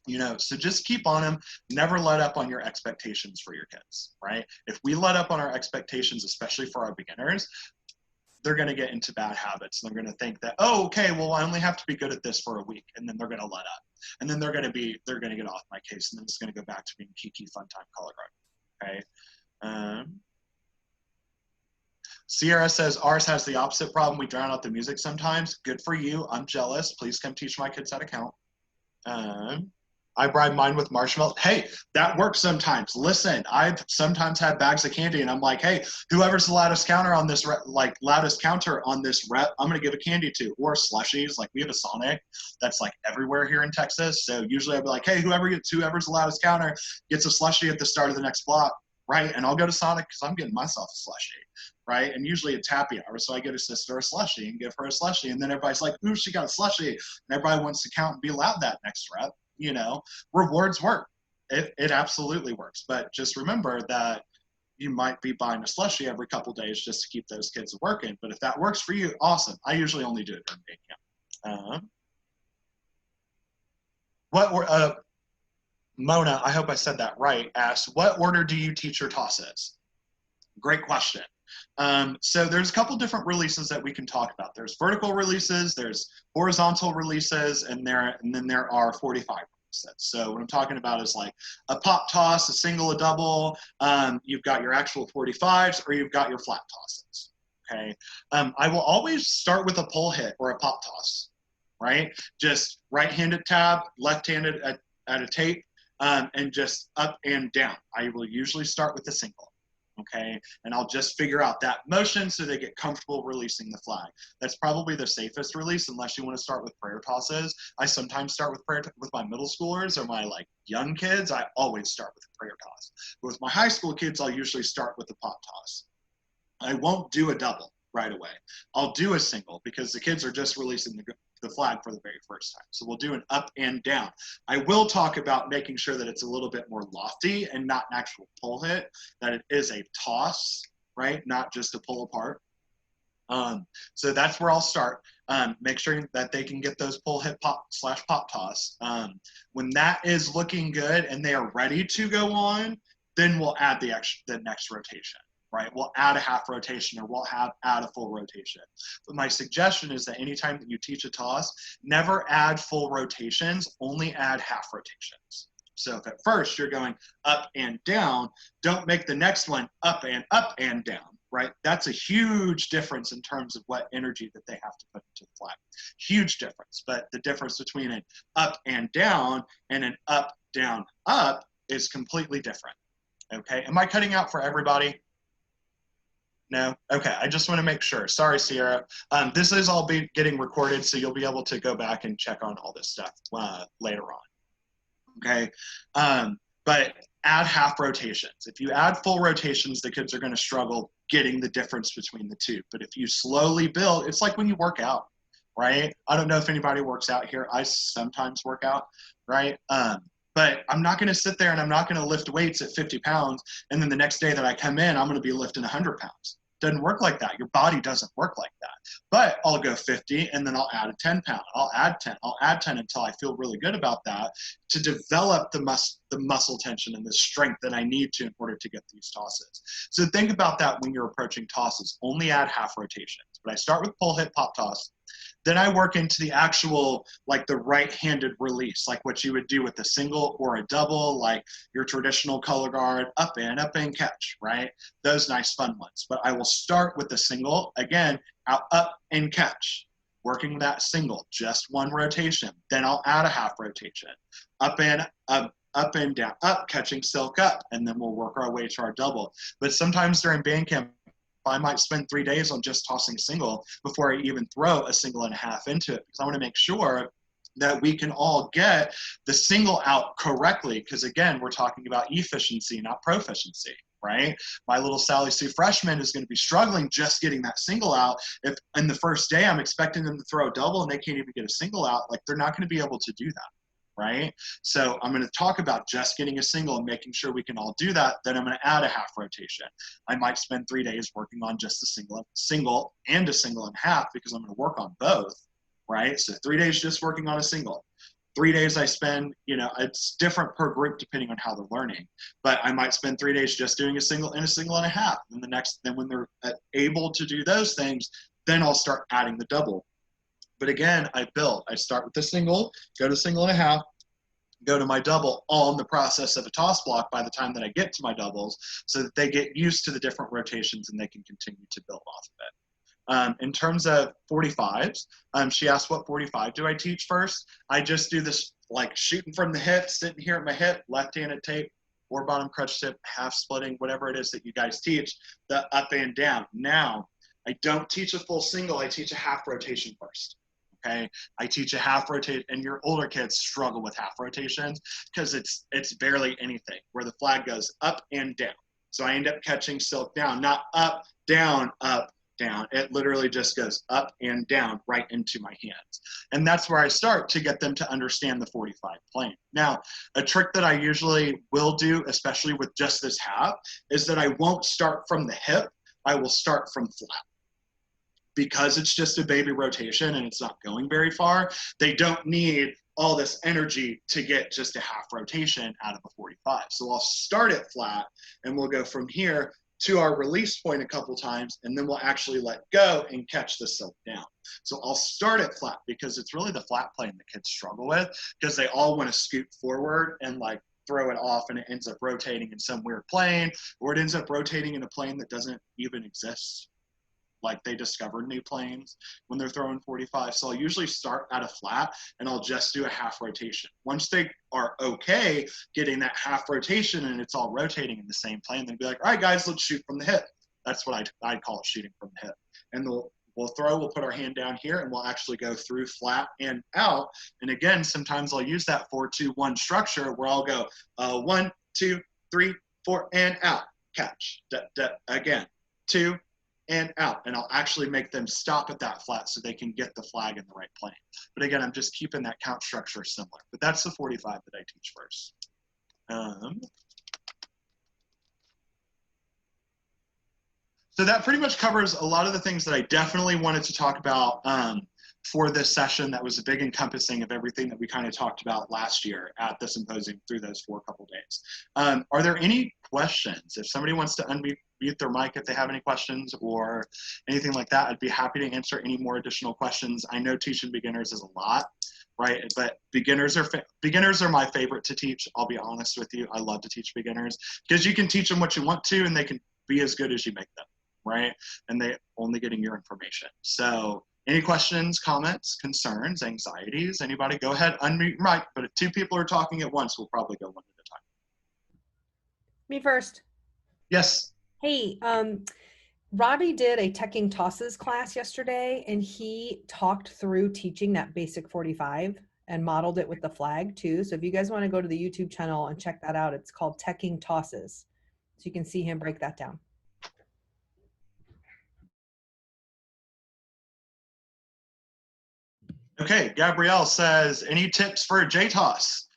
going to laugh. So just keep on them. Never let up on your expectations for your kids, right? If we let up on our expectations, especially for our beginners, they're going to get into bad habits. They're going to think that, oh, okay, well, I only have to be good at this for a week. And then they're going to let up. And then they're going to get off my case. And then it's going to go back to being kiki fun time color guard. Okay. Sierra says, ours has the opposite problem. We drown out the music sometimes. Good for you. I'm jealous. Please come teach my kids how to count. I bribe mine with marshmallows. Hey, that works sometimes. Listen, I've sometimes had bags of candy, and I'm like, hey, whoever's the loudest counter on this rep, I'm going to give a candy to. Or slushies. Like, we have a Sonic that's like everywhere here in Texas. So usually I'll be like, hey, whoever's the loudest counter gets a slushie at the start of the next block, right? And I'll go to Sonic because I'm getting myself a slushie, right? And usually it's happy hour, so I get a sister a slushie and give her a slushie. And then everybody's like, ooh, she got a slushie. And everybody wants to count and be loud that next rep. Rewards work. It absolutely works. But just remember that you might be buying a slushie every couple days just to keep those kids working. But if that works for you, awesome. I usually only do it during day camp. Mona, I hope I said that right, asks, what order do you teach your tosses? Great question. So there's a couple different releases that we can talk about. There's vertical releases, there's horizontal releases, and then there are 45 releases. So what I'm talking about is like a pop toss, a single, a double. You've got your actual 45s, or you've got your flat tosses. Okay. I will always start with a pull hit or a pop toss, right? Just right-handed tab, left-handed at a tape, and just up and down. I will usually start with a single. Okay, and I'll just figure out that motion so they get comfortable releasing the flag. That's probably the safest release, unless you want to start with prayer tosses. I sometimes start with prayer with my middle schoolers or my like young kids. I always start with a prayer toss. But with my high school kids, I'll usually start with the pop toss. I won't do a double right away. I'll do a single because the kids are just releasing the flag for the very first time. So we'll do an up and down. I will talk about making sure that it's a little bit more lofty and not an actual pull hit, that it is a toss, right? Not just a pull apart. So that's where I'll start. Make sure that they can get those pull hit pop/pop toss. When that is looking good and they are ready to go on, then we'll add the next rotation. Right, we'll add a half rotation, or we'll add a full rotation. But my suggestion is that anytime that you teach a toss, never add full rotations, only add half rotations. So if at first you're going up and down, don't make the next one up and down, right? That's a huge difference in terms of what energy that they have to put into the flag. Huge difference, but the difference between an up and down and an up, down, up is completely different, okay? Am I cutting out for everybody? No? Okay, I just want to make sure. Sorry, Sierra. This is all getting recorded, so you'll be able to go back and check on all this stuff later on. Okay, but add half rotations. If you add full rotations, the kids are going to struggle getting the difference between the two. But if you slowly build, it's like when you work out, right? I don't know if anybody works out here. I sometimes work out, right? But I'm not going to sit there and I'm not going to lift weights at 50 pounds. And then the next day that I come in, I'm going to be lifting 100 pounds. Doesn't work like that. Your body doesn't work like that. But I'll go 50 and then I'll add a 10 pound. I'll add 10. I'll add 10 until I feel really good about that to develop the muscle tension and the strength that I need to in order to get these tosses. So think about that when you're approaching tosses. Only add half rotations. But I start with pull hit pop toss. Then I work into the actual, like the right-handed release, like what you would do with a single or a double, like your traditional color guard, up and catch, right? Those nice fun ones. But I will start with the single, again, up and catch, working that single, just one rotation. Then I'll add a half rotation, up and down, up, catching silk up, and then we'll work our way to our double. But sometimes during band camp, I might spend 3 days on just tossing single before I even throw a single and a half into it, because I want to make sure that we can all get the single out correctly, because again, we're talking about efficiency, not proficiency, right? My little Sally Sue freshman is going to be struggling just getting that single out. If in the first day I'm expecting them to throw a double and they can't even get a single out, like they're not going to be able to do that. Right? So I'm going to talk about just getting a single and making sure we can all do that. Then I'm going to add a half rotation. I might spend 3 days working on just a single and a single and half, because I'm going to work on both, right? So 3 days just working on a single. 3 days I spend, it's different per group depending on how they're learning, but I might spend 3 days just doing a single and a half. And then when they're able to do those things, then I'll start adding the double. But again, I start with the single, go to single and a half, go to my double, all in the process of a toss block by the time that I get to my doubles, so that they get used to the different rotations and they can continue to build off of it. In terms of 45s, she asked what 45 do I teach first? I just do this like shooting from the hip, sitting here at my hip, left-handed tape, or bottom crutch tip, half splitting, whatever it is that you guys teach, the up and down. Now, I don't teach a full single, I teach a half rotation first. Okay, I teach a half rotate, and your older kids struggle with half rotations because it's barely anything, where the flag goes up and down. So I end up catching silk down, not up, down, up, down. It literally just goes up and down right into my hands. And that's where I start to get them to understand the 45 plane. Now, a trick that I usually will do, especially with just this half, is that I won't start from the hip, I will start from flat. Because it's just a baby rotation and it's not going very far, they don't need all this energy to get just a half rotation out of a 45. So I'll start it flat and we'll go from here to our release point a couple times, and then we'll actually let go and catch the silk down. So I'll start it flat because it's really the flat plane that kids struggle with, because they all want to scoot forward and like throw it off, and it ends up rotating in some weird plane, or it ends up rotating in a plane that doesn't even exist. Like they discovered new planes when they're throwing 45. So I'll usually start at a flat and I'll just do a half rotation. Once they are okay getting that half rotation and it's all rotating in the same plane, then be like, all right, guys, let's shoot from the hip. That's what I'd call it, shooting from the hip. And we'll put our hand down here and we'll actually go through flat and out. And again, sometimes I'll use that 4-2-1 structure where I'll go 1, 2, 3, 4, and out. Catch. Again, 2, and out, and I'll actually make them stop at that flat so they can get the flag in the right plane. But again, I'm just keeping that count structure similar. But that's the 45 that I teach first. So that pretty much covers a lot of the things that I definitely wanted to talk about for this session. That was a big encompassing of everything that we kind of talked about last year at the symposium through those 4 couple days. Are there any questions? If somebody wants to unmute their mic if they have any questions or anything like that, I'd be happy to answer any more additional questions. I know teaching beginners is a lot, right? But beginners are my favorite to teach. I'll be honest with you. I love to teach beginners because you can teach them what you want to and they can be as good as you make them, right? And they only getting your information. So any questions, comments, concerns, anxieties, anybody, go ahead, unmute your mic. But if 2 people are talking at once, we'll probably go one at a time. Me first. Yes. Hey, Robbie did a teching tosses class yesterday, and he talked through teaching that basic 45 and modeled it with the flag too. So if you guys want to go to the YouTube channel and check that out, it's called Teching Tosses. So you can see him break that down. Okay, Gabrielle says, any tips for a J-toss?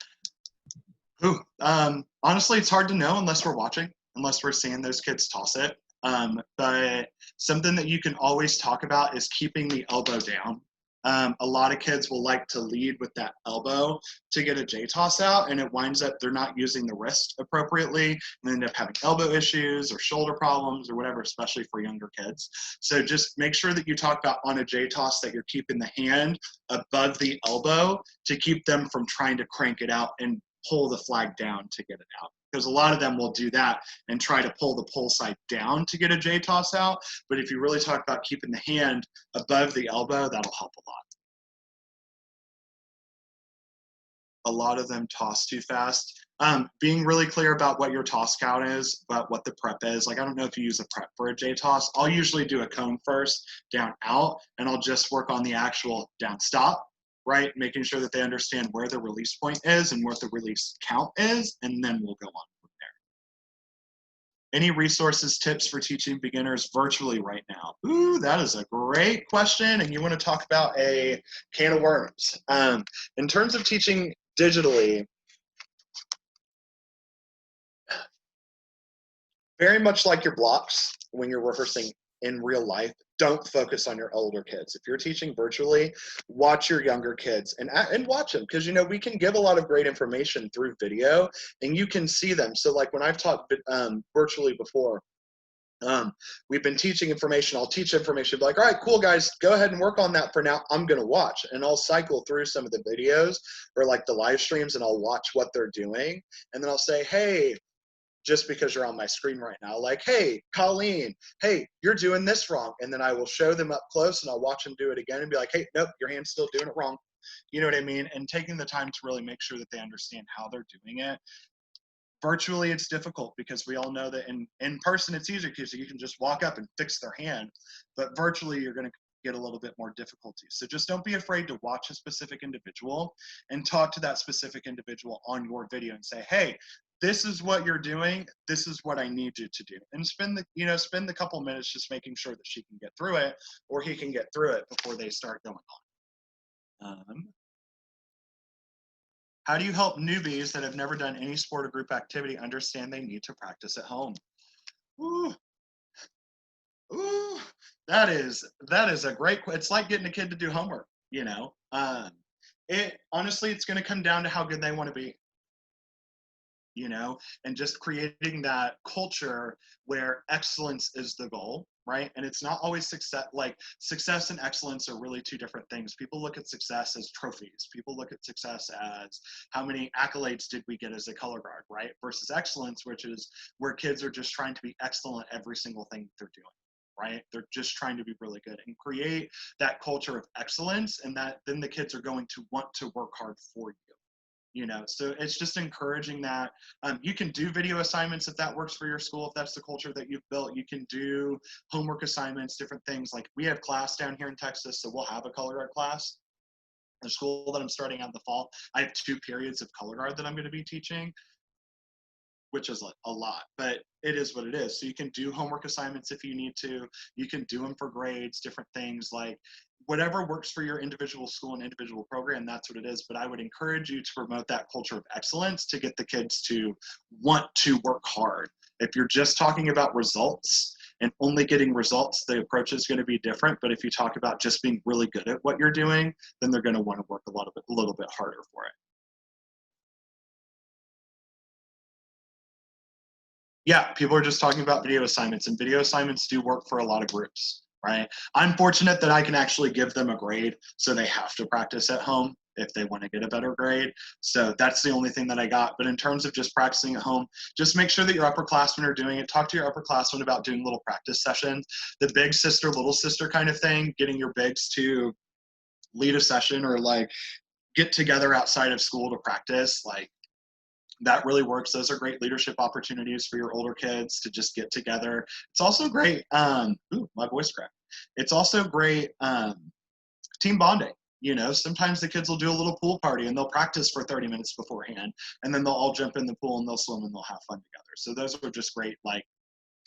Honestly, it's hard to know unless we're watching, unless we're seeing those kids toss it. But something that you can always talk about is keeping the elbow down. A lot of kids will like to lead with that elbow to get a J-toss out, and it winds up they're not using the wrist appropriately and they end up having elbow issues or shoulder problems or whatever, especially for younger kids. So just make sure that you talk about on a J-toss that you're keeping the hand above the elbow to keep them from trying to crank it out and pull the flag down to get it out. Because a lot of them will do that and try to pull the pull side down to get a J-toss out. But if you really talk about keeping the hand above the elbow, that'll help a lot. A lot of them toss too fast. Being really clear about what your toss count is, about what the prep is. Like, I don't know if you use a prep for a J-toss. I'll usually do a cone first, down, out, and I'll just work on the actual down, stop, right? Making sure that they understand where the release point is and what the release count is, and then we'll go on from there. Any resources, tips for teaching beginners virtually right now? Ooh, that is a great question, and you want to talk about a can of worms. In terms of teaching digitally, very much like your blocks when you're rehearsing in real life, don't focus on your older kids. If you're teaching virtually, watch your younger kids and watch them, because we can give a lot of great information through video and you can see them. So like when I've taught virtually before, we've been teaching information. I'll teach information, be like, all right, cool guys, go ahead and work on that for now. I'm gonna watch, and I'll cycle through some of the videos or like the live streams and I'll watch what they're doing. And then I'll say, hey, just because you're on my screen right now, like, hey, Colleen, hey, you're doing this wrong. And then I will show them up close and I'll watch them do it again and be like, hey, nope, your hand's still doing it wrong. You know what I mean? And taking the time to really make sure that they understand how they're doing it. Virtually, it's difficult because we all know that in person, it's easier because you can just walk up and fix their hand. But virtually, you're going to get a little bit more difficulty. So just don't be afraid to watch a specific individual and talk to that specific individual on your video and say, hey, this is what you're doing. This is what I need you to do. And spend the couple minutes just making sure that she can get through it or he can get through it before they start going on. How do you help newbies that have never done any sport or group activity understand they need to practice at home? Ooh, that is a great. It's like getting a kid to do homework. It's going to come down to how good they want to be, and just creating that culture where excellence is the goal, right? And it's not always success. Like, success and excellence are really two different things. People look at success as trophies. People look at success as how many accolades did we get as a color guard, right? Versus excellence, which is where kids are just trying to be excellent at every single thing they're doing. Right? They're just trying to be really good and create that culture of excellence, and that then the kids are going to want to work hard for you. So it's just encouraging that. You can do video assignments if that works for your school, if that's the culture that you've built. You can do homework assignments, different things. Like, we have class down here in Texas, so we'll have a color guard class. The school that I'm starting out in the fall, I have 2 periods of color guard that I'm going to be teaching, which is a lot, but it is what it is. So you can do homework assignments if you need to. You can do them for grades, different things. Like, whatever works for your individual school and individual program, that's what it is. But I would encourage you to promote that culture of excellence to get the kids to want to work hard. If you're just talking about results and only getting results, the approach is going to be different. But if you talk about just being really good at what you're doing, then they're going to want to work a little bit harder for it. Yeah, people are just talking about video assignments, and video assignments do work for a lot of groups, right? I'm fortunate that I can actually give them a grade, so they have to practice at home if they want to get a better grade. So that's the only thing that I got. But in terms of just practicing at home, just make sure that your upperclassmen are doing it. Talk to your upperclassmen about doing little practice sessions. The big sister, little sister kind of thing, getting your bigs to lead a session or like get together outside of school to practice, like, that really works. Those are great leadership opportunities for your older kids to just get together. It's also great. My voice cracked. It's also great team bonding. Sometimes the kids will do a little pool party and they'll practice for 30 minutes beforehand, and then they'll all jump in the pool and they'll swim and they'll have fun together. So those are just great, like,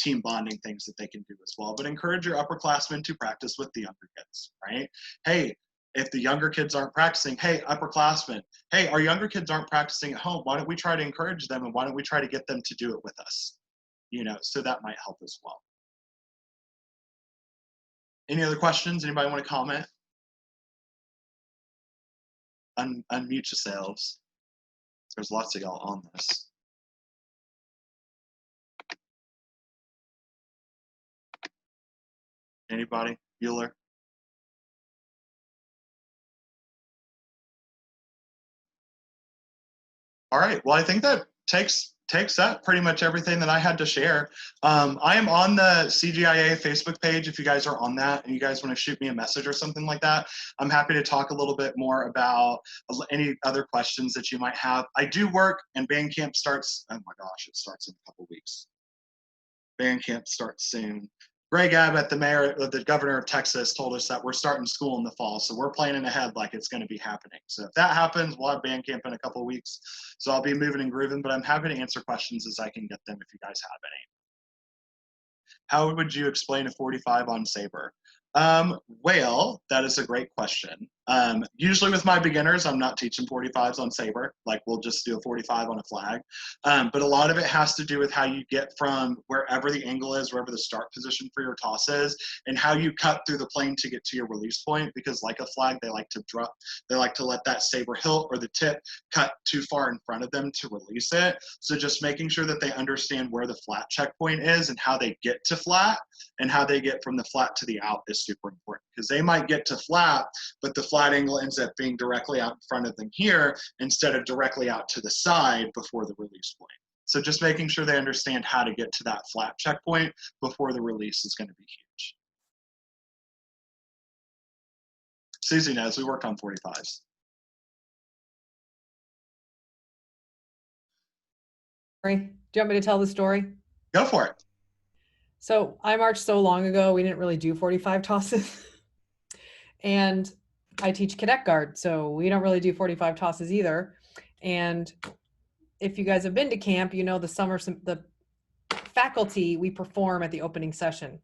team bonding things that they can do as well. But encourage your upperclassmen to practice with the younger kids, right? Hey, if the younger kids aren't practicing, hey, upperclassmen, hey, our younger kids aren't practicing at home. Why don't we try to encourage them, and why don't we try to get them to do it with us? So that might help as well. Any other questions? Anybody want to comment? Unmute yourselves. There's lots of y'all on this. Anybody? Bueller? All right. Well, I think that takes up pretty much everything that I had to share. I am on the CGIA Facebook page. If you guys are on that and you guys want to shoot me a message or something like that, I'm happy to talk a little bit more about any other questions that you might have. I do work, and band camp starts, oh my gosh, it starts in a couple weeks. Band camp starts soon. Greg Abbott, the governor of Texas, told us that we're starting school in the fall. So we're planning ahead like it's going to be happening. So if that happens, we'll have band camp in a couple of weeks. So I'll be moving and grooving, but I'm happy to answer questions as I can get them if you guys have any. How would you explain a 45 on Sabre? Well, that is a great question. Usually with my beginners, I'm not teaching 45s on Sabre. Like, we'll just do a 45 on a flag. But a lot of it has to do with how you get from wherever the angle is, wherever the start position for your toss is, and how you cut through the plane to get to your release point. Because like a flag, they like to let that saber hilt or the tip cut too far in front of them to release it. So just making sure that they understand where the flat checkpoint is and how they get to flat, and how they get from the flat to the out is super important, because they might get to flat, but the flat angle ends up being directly out in front of them here instead of directly out to the side before the release point. So just making sure they understand how to get to that flat checkpoint before the release is going to be huge. Susie knows we worked on 45s. Do you want me to tell the story? Go for it. So I marched so long ago, we didn't really do 45 tosses. And I teach cadet guard, so we don't really do 45 tosses either. And if you guys have been to camp, you know the faculty, we perform at the opening session.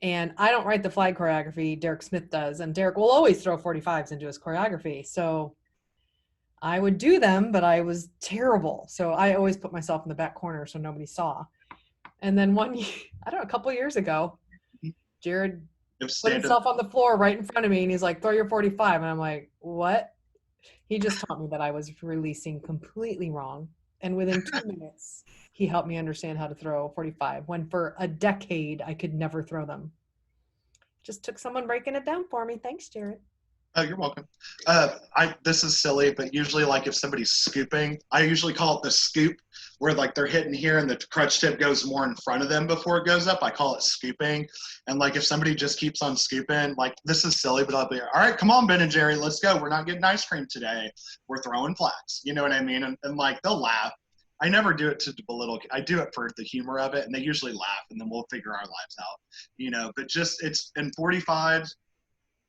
And I don't write the flag choreography, Derek Smith does. And Derek will always throw 45s into his choreography. So I would do them, but I was terrible. So I always put myself in the back corner so nobody saw. And then a couple of years ago, Jared put himself on the floor right in front of me, and he's like, throw your 45. And I'm like, what? He just taught me that I was releasing completely wrong. And within 2 minutes, he helped me understand how to throw 45, when for a decade I could never throw them. Just took someone breaking it down for me. Thanks, Jared. Oh, you're welcome. This is silly, but usually, like if somebody's scooping, I usually call it the scoop, where like they're hitting here and the crutch tip goes more in front of them before it goes up. I call it scooping. And like if somebody just keeps on scooping, like this is silly, but I'll be all right. Come on, Ben and Jerry, let's go. We're not getting ice cream today. We're throwing flats. You know what I mean? And like they'll laugh. I never do it to belittle. I do it for the humor of it, and they usually laugh, and then we'll figure our lives out. You know, but just it's in 45s.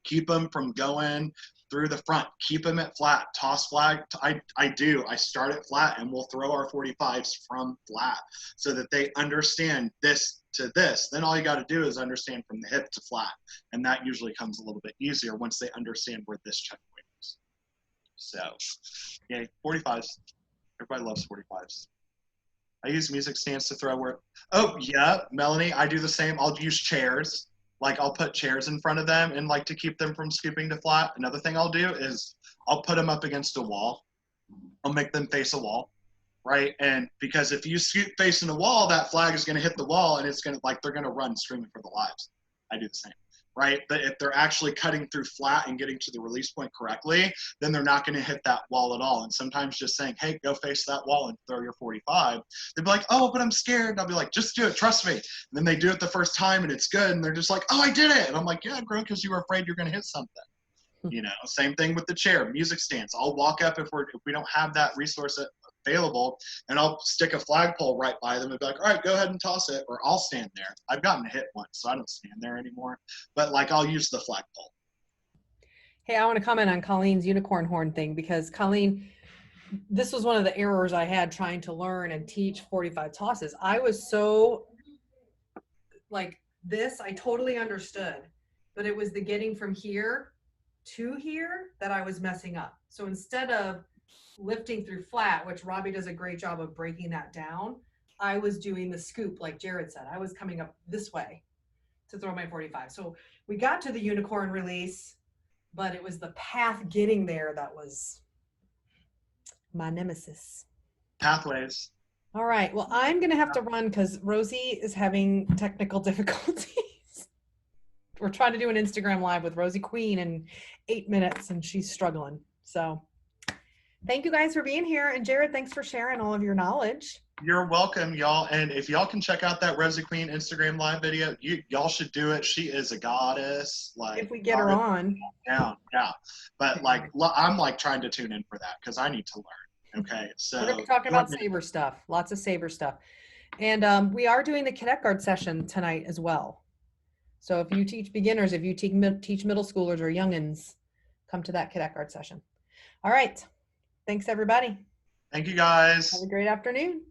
Keep them from going through the front. Keep them at flat. Toss flag. I start at flat, and we'll throw our 45s from flat so that they understand this to this. Then all you got to do is understand from the hip to flat. And that usually comes a little bit easier once they understand where this checkpoint is. So, yeah, 45s. Everybody loves 45s. I use music stands to throw where, oh, yeah, Melanie, I do the same. I'll use chairs. Like I'll put chairs in front of them and like to keep them from scooping to flat. Another thing I'll do is I'll put them up against a wall. I'll make them face a wall, right? And because if you scoop facing a wall, that flag is going to hit the wall and it's going to like they're going to run screaming for their lives. I do the same, right? But if they're actually cutting through flat and getting to the release point correctly, then they're not going to hit that wall at all. And sometimes just saying, hey, go face that wall and throw your 45, they'd be like, oh, but I'm scared. And I'll be like, just do it. Trust me. And then they do it the first time and it's good. And they're just like, oh, I did it. And I'm like, yeah, bro, because you were afraid you're going to hit something. You know, same thing with the chair, music stands. I'll walk up if we don't have that resource available, and I'll stick a flagpole right by them and be like, all right, go ahead and toss it, or I'll stand there. I've gotten hit once, so I don't stand there anymore. But like I'll use the flagpole. Hey, I want to comment on Colleen's unicorn horn thing, because Colleen, this was one of the errors I had trying to learn and teach 45 tosses. I was so like this, I totally understood, but it was the getting from here to here that I was messing up. So instead of lifting through flat, which Robbie does a great job of breaking that down, I was doing the scoop, like Jared said. I was coming up this way to throw my 45. So we got to the unicorn release, but it was the path getting there that was my nemesis. Pathways. All right. Well, I'm going to have to run because Rosie is having technical difficulties. We're trying to do an Instagram live with Rosie Queen in 8 minutes, and she's struggling. So thank you guys for being here. And Jared, thanks for sharing all of your knowledge. You're welcome, y'all. And if y'all can check out that Rosie Queen Instagram live video, y'all should do it. She is a goddess. Like if we get her on. Yeah. But like, I'm like trying to tune in for that because I need to learn. Okay. So we're going to be talking about saber stuff, lots of saber stuff. And we are doing the cadet guard session tonight as well. So if you teach beginners, if you teach middle schoolers or youngins, come to that cadet guard session. All right. Thanks, everybody. Thank you, guys. Have a great afternoon.